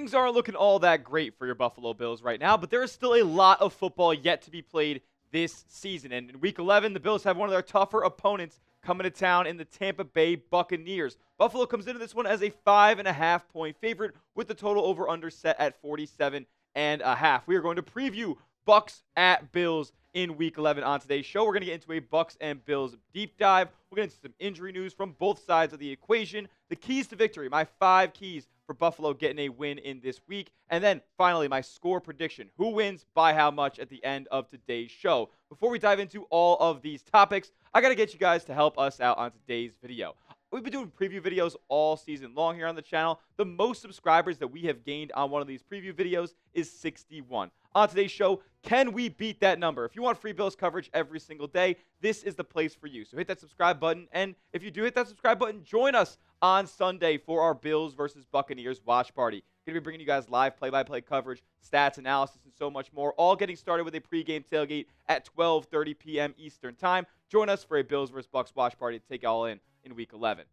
things aren't looking all that great for your Buffalo Bills right now, but there is still a lot of football yet to be played this season. And in Week 11, the Bills have one of their tougher opponents coming to town in the Tampa Bay Buccaneers. Buffalo comes into this one as a 5.5-point favorite with the total over-under set at 47.5. We are going to preview Bucs at Bills in Week 11 on today's show. We're going to get into a Bucs and Bills deep dive. We're going to get into some injury news from both sides of the equation, the keys to victory, my 5 keys for Buffalo getting a win in this week, and then finally my score prediction, who wins by how much at the end of today's show. Before we dive into all of these topics, I got to get you guys to help us out on today's video. We've been doing preview videos all season long here on the channel. The most subscribers that we have gained on one of these preview videos is 61. On today's show, can we beat that number? If you want free Bills coverage every single day, this is the place for you. So hit that subscribe button, and if you do hit that subscribe button, join us on Sunday for our Bills versus Buccaneers watch party. Going to be bringing you guys live play-by-play coverage, stats, analysis, and so much more, all getting started with a pregame tailgate at 12:30 p.m. Eastern Time. Join us for a Bills versus Bucs watch party to take it all in Week 11.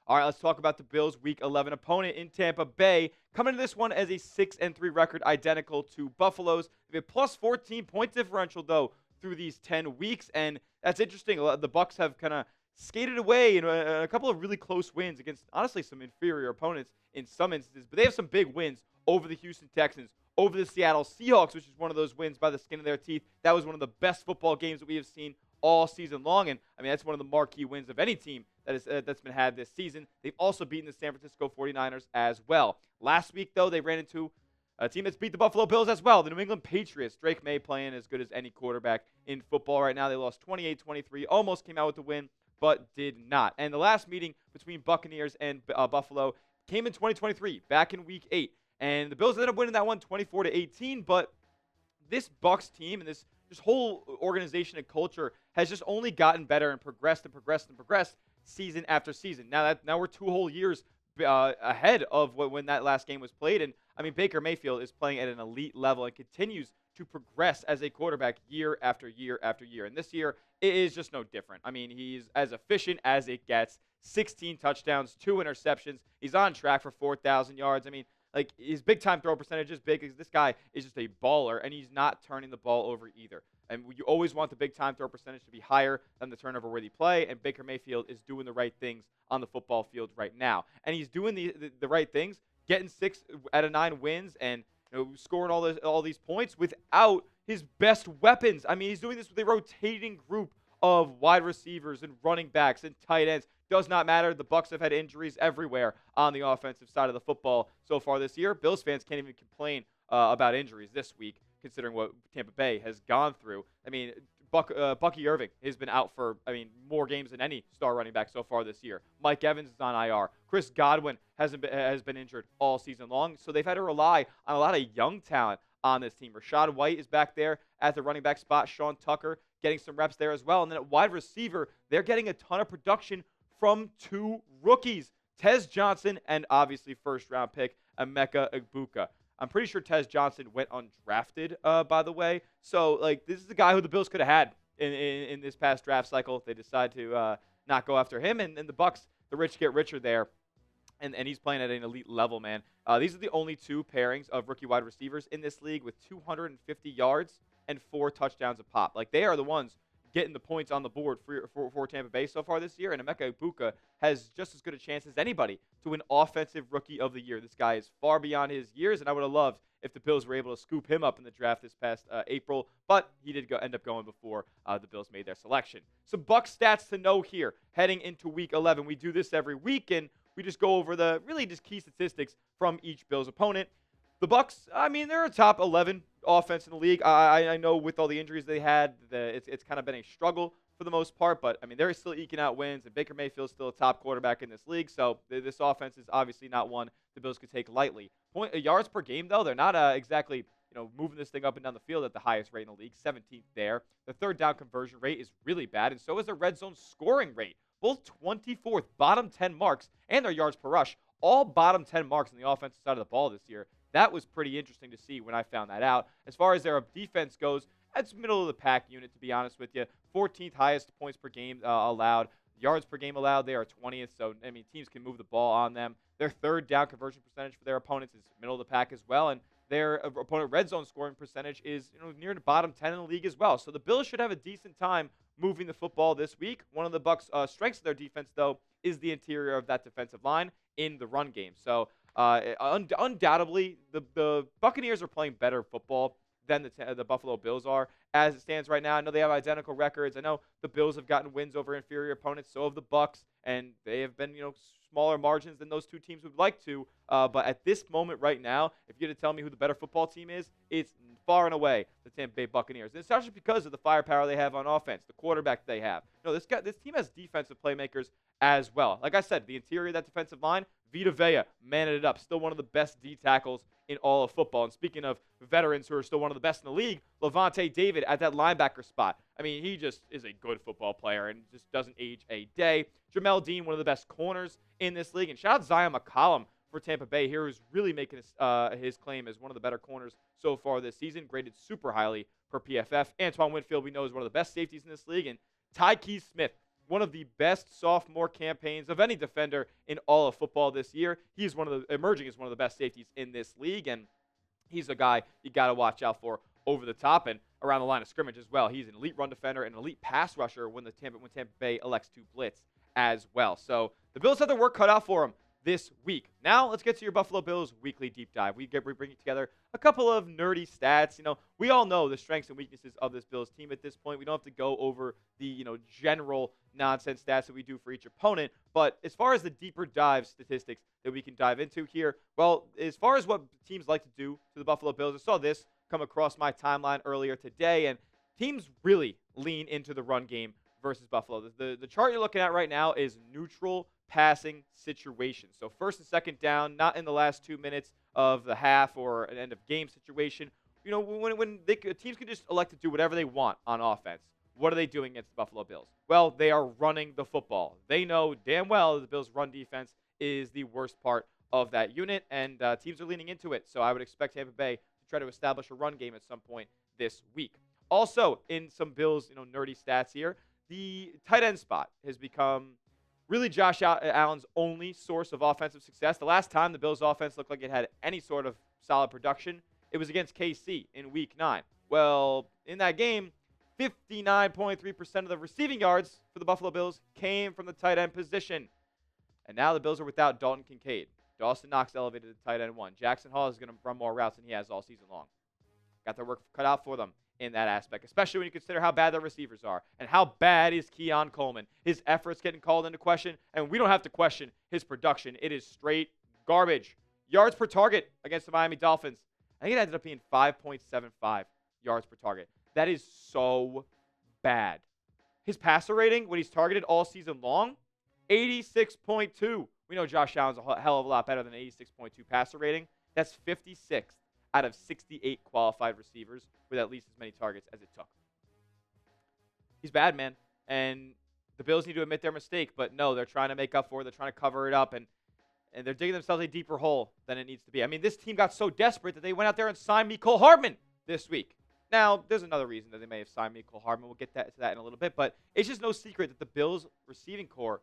All right, let's talk about the Bills' Week 11 opponent in Tampa Bay. Coming to this one as a 6-3 record, identical to Buffalo's. They have a plus 14-point differential, though, through these 10 weeks, and that's interesting. The Bucs have kind of skated away in a couple of really close wins against, honestly, some inferior opponents in some instances, but they have some big wins over the Houston Texans, over the Seattle Seahawks, which is one of those wins by the skin of their teeth. That was one of the best football games that we have seen all season long, and I mean that's one of the marquee wins of any team that's been had this season. They've also beaten the San Francisco 49ers as well. Last week, though, they ran into a team that's beat the Buffalo Bills as well, the New England Patriots. Drake May playing as good as any quarterback in football right now. They lost 28-23, almost came out with the win, but did not. And the last meeting between Buccaneers and Buffalo came in 2023, back in Week 8, and the Bills ended up winning that one 24-18, but this Bucs team and this whole organization and culture has just only gotten better and progressed season after season. Now we're 2 whole years ahead of when that last game was played, and I mean Baker Mayfield is playing at an elite level and continues to progress as a quarterback year after year after year. And this year it is just no different. I mean, he's as efficient as it gets. 16 touchdowns, 2 interceptions. He's on track for 4,000 yards. I mean, like, his big-time throw percentage is big because this guy is just a baller, and he's not turning the ball over either. And you always want the big-time throw percentage to be higher than the turnover-worthy play, and Baker Mayfield is doing the right things on the football field right now. And he's doing the right things, getting 6 out of 9 wins and scoring all these points without his best weapons. I mean, he's doing this with a rotating group of wide receivers and running backs and tight ends. Does not matter. The Bucs have had injuries everywhere on the offensive side of the football so far this year. Bills fans can't even complain about injuries this week, considering what Tampa Bay has gone through. I mean, Bucky Irving has been out for, more games than any star running back so far this year. Mike Evans is on IR. Chris Godwin has been injured all season long, so they've had to rely on a lot of young talent on this team. Rashad White is back there at the running back spot. Sean Tucker getting some reps there as well. And then at wide receiver, they're getting a ton of production from 2 rookies, Tez Johnson and obviously first-round pick Emeka Egbuka. I'm pretty sure Tez Johnson went undrafted, by the way. So, this is the guy who the Bills could have had in this past draft cycle. They decide to not go after him, and the Bucs, the rich get richer there, and he's playing at an elite level, man. These are the only 2 pairings of rookie wide receivers in this league with 250 yards and 4 touchdowns a pop. They are the ones getting the points on the board for Tampa Bay so far this year, and Emeka Egbuka has just as good a chance as anybody to win Offensive Rookie of the Year. This guy is far beyond his years, and I would have loved if the Bills were able to scoop him up in the draft this past April, but he did end up going before the Bills made their selection. Some Bucs stats to know here heading into Week 11. We do this every week, and we just go over the really just key statistics from each Bills opponent. The Bucs, they're a top 11 offense in the league. I know with all the injuries they had, it's kind of been a struggle for the most part, but they're still eking out wins, and Baker Mayfield's still a top quarterback in this league, so this offense is obviously not one the Bills could take lightly. Yards per game, though, they're not exactly moving this thing up and down the field at the highest rate in the league, 17th there. The third down conversion rate is really bad, and so is their red zone scoring rate. Both 24th, bottom 10 marks, and their yards per rush, all bottom 10 marks on the offensive side of the ball this year. That was pretty interesting to see when I found that out. As far as their defense goes, that's middle of the pack unit, to be honest with you. 14th highest points per game allowed. Yards per game allowed, they are 20th. So, I mean, teams can move the ball on them. Their third down conversion percentage for their opponents is middle of the pack as well. And their opponent red zone scoring percentage is near the bottom 10 in the league as well. So the Bills should have a decent time moving the football this week. One of the Bucs' strengths of their defense, though, is the interior of that defensive line in the run game. So undoubtedly, the Buccaneers are playing better football than the Buffalo Bills are. As it stands right now, I know they have identical records. I know the Bills have gotten wins over inferior opponents. So have the Bucs, and they have been smaller margins than those two teams would like to. But at this moment right now, if you're going to tell me who the better football team is, it's far and away the Tampa Bay Buccaneers. And it's not just because of the firepower they have on offense, the quarterback they have. No, this team has defensive playmakers as well. Like I said, the interior of that defensive line, Vita Vea, manning it up. Still one of the best D tackles in all of football. And speaking of veterans who are still one of the best in the league, Levante David at that linebacker spot. I mean, he just is a good football player and just doesn't age a day. Jamel Dean, one of the best corners in this league. And shout out Zion McCollum for Tampa Bay here, who's really making his claim as one of the better corners so far this season, graded super highly per PFF. Antoine Winfield, we know, is one of the best safeties in this league. And Tyke Smith, one of the best sophomore campaigns of any defender in all of football this year. He's emerging as one of the best safeties in this league, and he's a guy you got to watch out for over the top and around the line of scrimmage as well. He's an elite run defender and an elite pass rusher when Tampa Bay elects to blitz as well. So the Bills have their work cut out for them this week. Now let's get to your Buffalo Bills weekly deep dive. We bring together a couple of nerdy stats. We all know the strengths and weaknesses of this Bills team at this point. We don't have to go over the general nonsense stats that we do for each opponent. But as far as the deeper dive statistics that we can dive into here, well, as far as what teams like to do to the Buffalo Bills, I saw this come across my timeline earlier today, and teams really lean into the run game versus Buffalo. The chart you're looking at right now is neutral passing situation. So first and second down, not in the last 2 minutes of the half or an end of game situation. When teams can just elect to do whatever they want on offense, what are they doing against the Buffalo Bills? Well, they are running the football. They know damn well the Bills' run defense is the worst part of that unit, and teams are leaning into it. So I would expect Tampa Bay to try to establish a run game at some point this week. Also, in some Bills, nerdy stats here, the tight end spot has become really Josh Allen's only source of offensive success. The last time the Bills' offense looked like it had any sort of solid production, it was against KC in Week 9. Well, in that game, 59.3% of the receiving yards for the Buffalo Bills came from the tight end position. And now the Bills are without Dalton Kincaid. Dawson Knox elevated to tight end 1. Jackson Hall is going to run more routes than he has all season long. Got their work cut out for them in that aspect, especially when you consider how bad their receivers are and how bad is Keon Coleman. His efforts getting called into question, and we don't have to question his production. It is straight garbage. Yards per target against the Miami Dolphins, I think it ended up being 5.75 yards per target. That is so bad. His passer rating, when he's targeted all season long, 86.2. We know Josh Allen's a hell of a lot better than an 86.2 passer rating. That's 56th out of 68 qualified receivers with at least as many targets as it took. He's bad, man. And the Bills need to admit their mistake, but no, they're trying to make up for it. They're trying to cover it up, and they're digging themselves a deeper hole than it needs to be. I mean, this team got so desperate that they went out there and signed Mecole Hardman this week. Now, there's another reason that they may have signed Mecole Hardman. We'll get to that in a little bit, but it's just no secret that the Bills' receiving core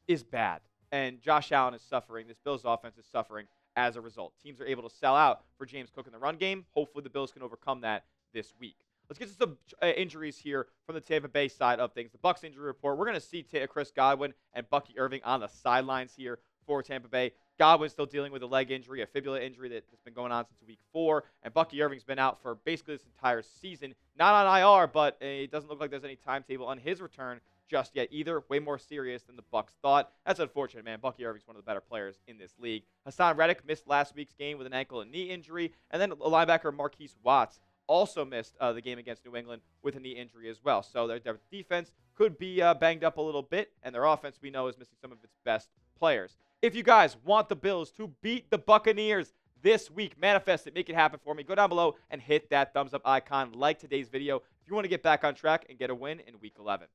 is bad, and Josh Allen is suffering. This Bills' offense is suffering as a result. Teams are able to sell out for James Cook in the run game. Hopefully the Bills can overcome that this week. Let's get to some injuries here from the Tampa Bay side of things. The Bucs injury report. We're going to see Chris Godwin and Bucky Irving on the sidelines here for Tampa Bay. Godwin's still dealing with a leg injury, a fibula injury that has been going on since week 4. And Bucky Irving's been out for basically this entire season. Not on IR, but it doesn't look like there's any timetable on his return just yet either. Way more serious than the Bucs thought. That's unfortunate, man. Bucky Irving's one of the better players in this league. Hassan Reddick missed last week's game with an ankle and knee injury. And then linebacker Marquise Watts also missed the game against New England with a knee injury as well. So their defense could be banged up a little bit, and their offense, we know, is missing some of its best players. If you guys want the Bills to beat the Buccaneers this week, manifest it, make it happen for me. Go down below and hit that thumbs up icon, like today's video if you want to get back on track and get a win in Week 11.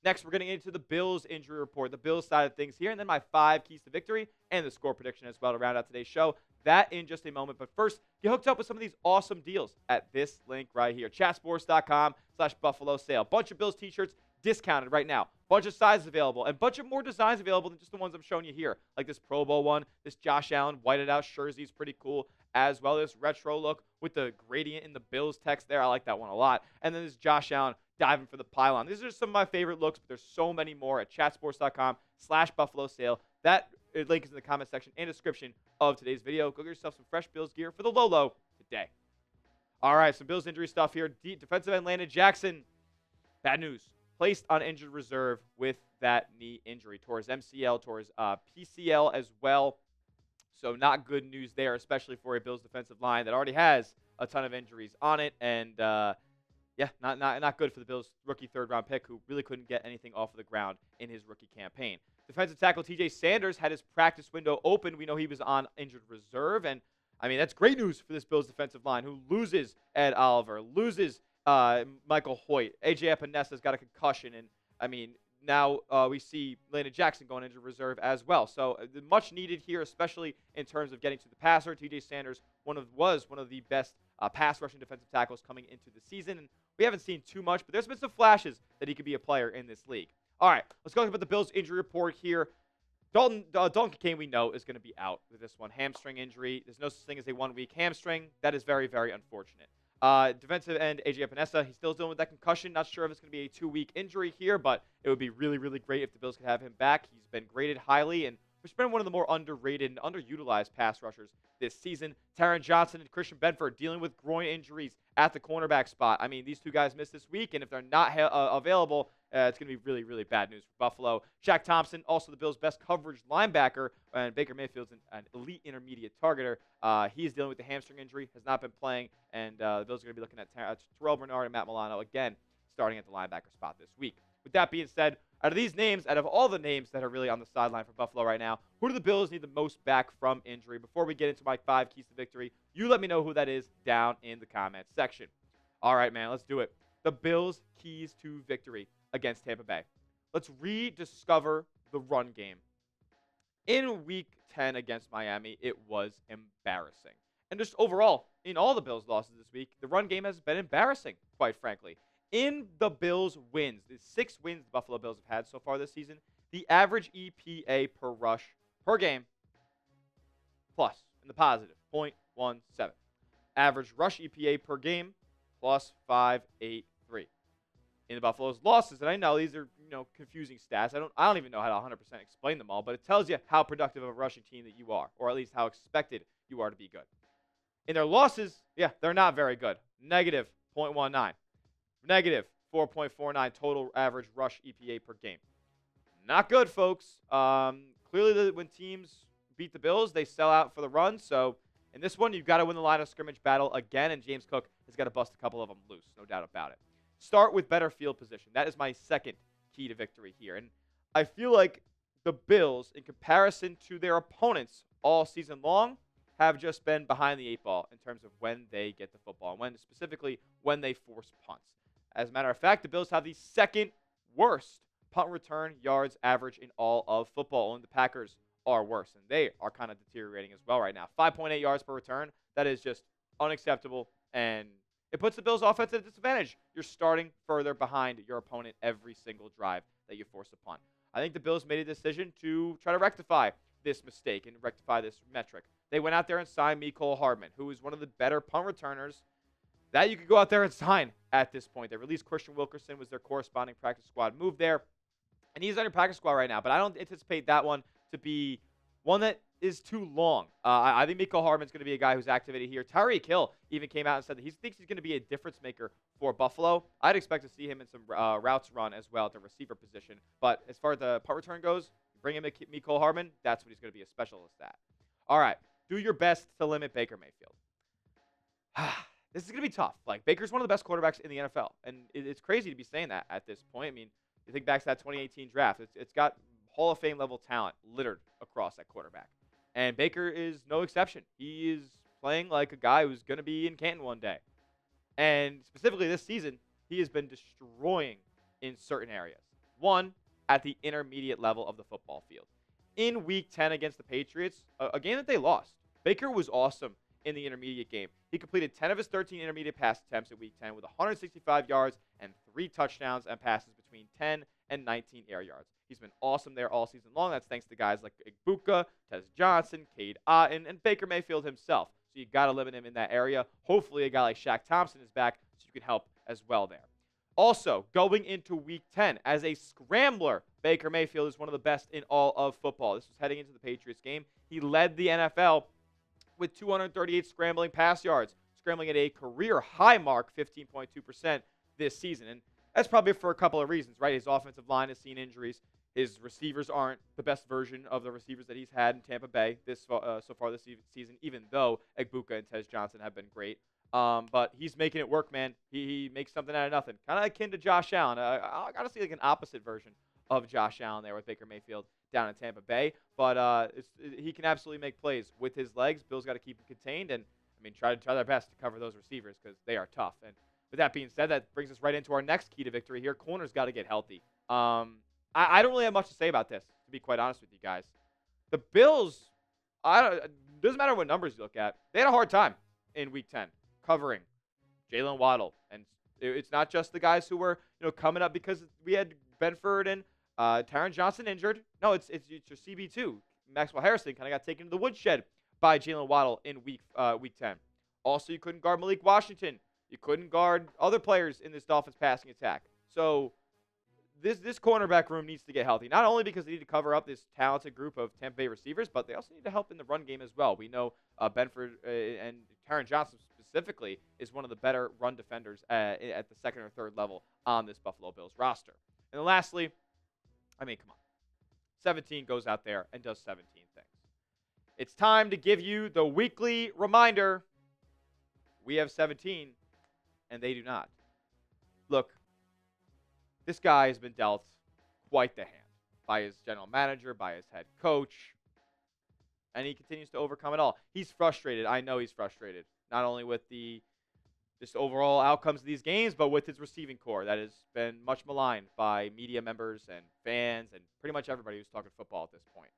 Next, we're getting into the Bills injury report, the Bills side of things here, and then my 5 keys to victory and the score prediction as well to round out today's show. That in just a moment. But first, get hooked up with some of these awesome deals at this link right here, chatsports.com/Buffalo sale. Bunch of Bills t-shirts discounted right now. Bunch of sizes available and bunch of more designs available than just the ones I'm showing you here. Like this Pro Bowl one, this Josh Allen whited out jersey is pretty cool, as well as retro look with the gradient in the Bills text there. I like that one a lot. And then this Josh Allen diving for the pylon. These are some of my favorite looks, but there's so many more at chatsports.com/Buffalo sale. That link is in the comment section and description of today's video. Go get yourself some fresh Bills gear for the low today. All right, some Bills injury stuff here. Defensive end Landon Jackson, bad news. Placed on injured reserve with that knee injury. Tore his MCL, tore his PCL as well. So not good news there, especially for a Bills defensive line that already has a ton of injuries on it. And, not good for the Bills' rookie third-round pick who really couldn't get anything off of the ground in his rookie campaign. Defensive tackle TJ Sanders had his practice window open. We know he was on injured reserve. And, that's great news for this Bills defensive line who loses Ed Oliver, loses Michael Hoyt. A.J. Epenesa's got a concussion. And, now we see Landon Jackson going into reserve as well. So much needed here, especially in terms of getting to the passer. TJ Sanders was one of the best pass rushing defensive tackles coming into the season. And we haven't seen too much, but there's been some flashes that he could be a player in this league. All right, let's go about the Bills injury report here. Dalton Kincaid, we know, is going to be out with this one. Hamstring injury. There's no such thing as a 1-week hamstring. That is very, very unfortunate. Defensive end A.J. Epinesa, he's still dealing with that concussion. Not sure if it's going to be a 2-week injury here, but it would be really, really great if the Bills could have him back. He's been graded highly and has been one of the more underrated and underutilized pass rushers this season. Taron Johnson and Christian Benford dealing with groin injuries at the cornerback spot. These two guys missed this week, and if they're not available, it's going to be really, really bad news for Buffalo. Shaq Thompson, also the Bills' best coverage linebacker, and Baker Mayfield's an elite intermediate targeter. He's dealing with the hamstring injury, has not been playing, and the Bills are going to be looking at Terrell Bernard and Matt Milano again starting at the linebacker spot this week. With that being said, out of all the names that are really on the sideline for Buffalo right now, who do the Bills need the most back from injury? Before we get into my 5 keys to victory, you let me know who that is down in the comments section. All right, man, let's do it. The Bills' keys to victory against Tampa Bay. Let's rediscover the run game. In Week 10 against Miami, it was embarrassing. And just overall, in all the Bills' losses this week, the run game has been embarrassing, quite frankly. In the Bills' wins, the 6 wins the Buffalo Bills have had so far this season, the average EPA per rush per game, plus, in the positive, 0.17. Average rush EPA per game, plus 5.83. In the Buffalo's losses, and I know these are confusing stats. I don't even know how to 100% explain them all, but it tells you how productive of a rushing team that you are, or at least how expected you are to be good. In their losses, they're not very good. Negative 0.19. Negative 4.49 total average rush EPA per game. Not good, folks. Clearly, when teams beat the Bills, they sell out for the run. So in this one, you've got to win the line of scrimmage battle again, and James Cook has got to bust a couple of them loose, no doubt about it. Start with better field position. That is my second key to victory here. And I feel like the Bills, in comparison to their opponents all season long, have just been behind the 8 ball in terms of when they get the football, and specifically when they force punts. As a matter of fact, the Bills have the second worst punt return yards average in all of football. Only the Packers are worse, and they are kind of deteriorating as well right now. 5.8 yards per return. That is just unacceptable, and it puts the Bills' offense at a disadvantage. You're starting further behind your opponent every single drive that you force a punt. I think the Bills made a decision to try to rectify this mistake and rectify this metric. They went out there and signed Mecole Hardman, who is one of the better punt returners that you could go out there and sign at this point. They released Christian Wilkerson, was their corresponding practice squad move there. And he's on your practice squad right now, but I don't anticipate that one to be one that is too long. I think Mecole Hardman's going to be a guy who's activated here. Tyreek Hill even came out and said that he thinks he's going to be a difference maker for Buffalo. I'd expect to see him in some routes run as well at the receiver position. But as far as the punt return goes, bring in Mecole Hardman, that's what he's going to be a specialist at. All right, do your best to limit Baker Mayfield. This is going to be tough. Like, Baker's one of the best quarterbacks in the NFL, and it's crazy to be saying that at this point. You think back to that 2018 draft. It's got Hall of Fame level talent littered across that quarterback. And Baker is no exception. He is playing like a guy who's going to be in Canton one day. And specifically this season, he has been destroying in certain areas. One, at the intermediate level of the football field. In Week 10 against the Patriots, a game that they lost, Baker was awesome in the intermediate game. He completed 10 of his 13 intermediate pass attempts in Week 10 with 165 yards and 3 touchdowns and passes between 10 and 19 air yards. He's been awesome there all season long. That's thanks to guys like Igbuka, Tez Johnson, Cade Otton, and Baker Mayfield himself. So you got to limit him in that area. Hopefully a guy like Shaq Thompson is back so you can help as well there. Also, going into Week 10, as a scrambler, Baker Mayfield is one of the best in all of football. This was heading into the Patriots game. He led the NFL with 238 scrambling pass yards, scrambling at a career-high mark, 15.2% this season. And that's probably for a couple of reasons, right? His offensive line has seen injuries. His receivers aren't the best version of the receivers that he's had in Tampa Bay so far this season, even though Igbuka and Tez Johnson have been great. But he's making it work, man. He makes something out of nothing. Kind of akin to Josh Allen. I got to see like an opposite version of Josh Allen there with Baker Mayfield down in Tampa Bay. But he can absolutely make plays with his legs. Bill's got to keep him contained and, try their best to cover those receivers because they are tough. And with that being said, that brings us right into our next key to victory here. Corners got to get healthy. I don't really have much to say about this, to be quite honest with you guys. The Bills, doesn't matter what numbers you look at, they had a hard time in Week 10. Covering Jalen Waddle, and it's not just the guys who were coming up because we had Benford and Taron Johnson injured. No, it's your CB2. Maxwell Harrison kind of got taken to the woodshed by Jalen Waddle in Week 10. Also, you couldn't guard Malik Washington. You couldn't guard other players in this Dolphins passing attack. So this cornerback room needs to get healthy. Not only because they need to cover up this talented group of Tampa Bay receivers, but they also need to help in the run game as well. We know Benford and Taron Johnson specifically is one of the better run defenders at the second or third level on this Buffalo Bills roster. And then lastly, come on. 17 goes out there and does 17 things. It's time to give you the weekly reminder. We have 17, and they do not. Look, this guy has been dealt quite the hand by his general manager, by his head coach, and he continues to overcome it all. He's frustrated. I know he's frustrated, not only with just overall outcomes of these games, but with his receiving core that has been much maligned by media members and fans and pretty much everybody who's talking football at this point.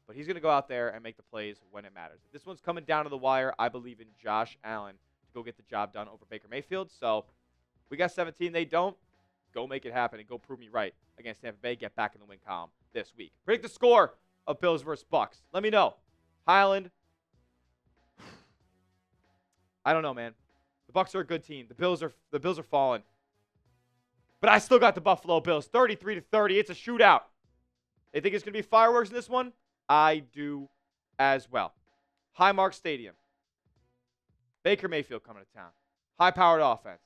But he's going to go out there and make the plays when it matters. If this one's coming down to the wire, I believe in Josh Allen to go get the job done over Baker Mayfield. So we got 17. They don't. Go make it happen and go prove me right against Tampa Bay. Get back in the win column this week. Predict the score of Bills versus Bucks. Let me know. Highland. I don't know, man. The Bucks are a good team. The Bills are falling. But I still got the Buffalo Bills. 33-30. It's a shootout. They think it's going to be fireworks in this one? I do as well. Highmark Stadium. Baker Mayfield coming to town. High-powered offense.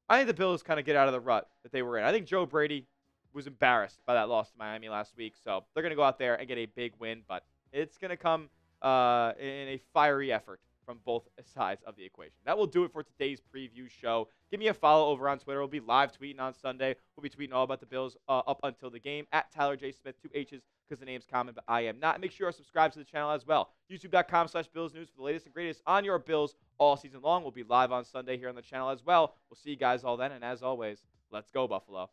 I think the Bills kind of get out of the rut that they were in. I think Joe Brady was embarrassed by that loss to Miami last week. So they're going to go out there and get a big win. But it's going to come in a fiery effort from both sides of the equation. That will do it for today's preview show. Give me a follow over on Twitter. We'll be live tweeting on Sunday. We'll be tweeting all about the Bills up until the game. At Tyler J. Smith, 2 H's, because the name's common, but I am not. And make sure to subscribe to the channel as well. YouTube.com/Bills News for the latest and greatest on your Bills all season long. We'll be live on Sunday here on the channel as well. We'll see you guys all then. And as always, let's go, Buffalo.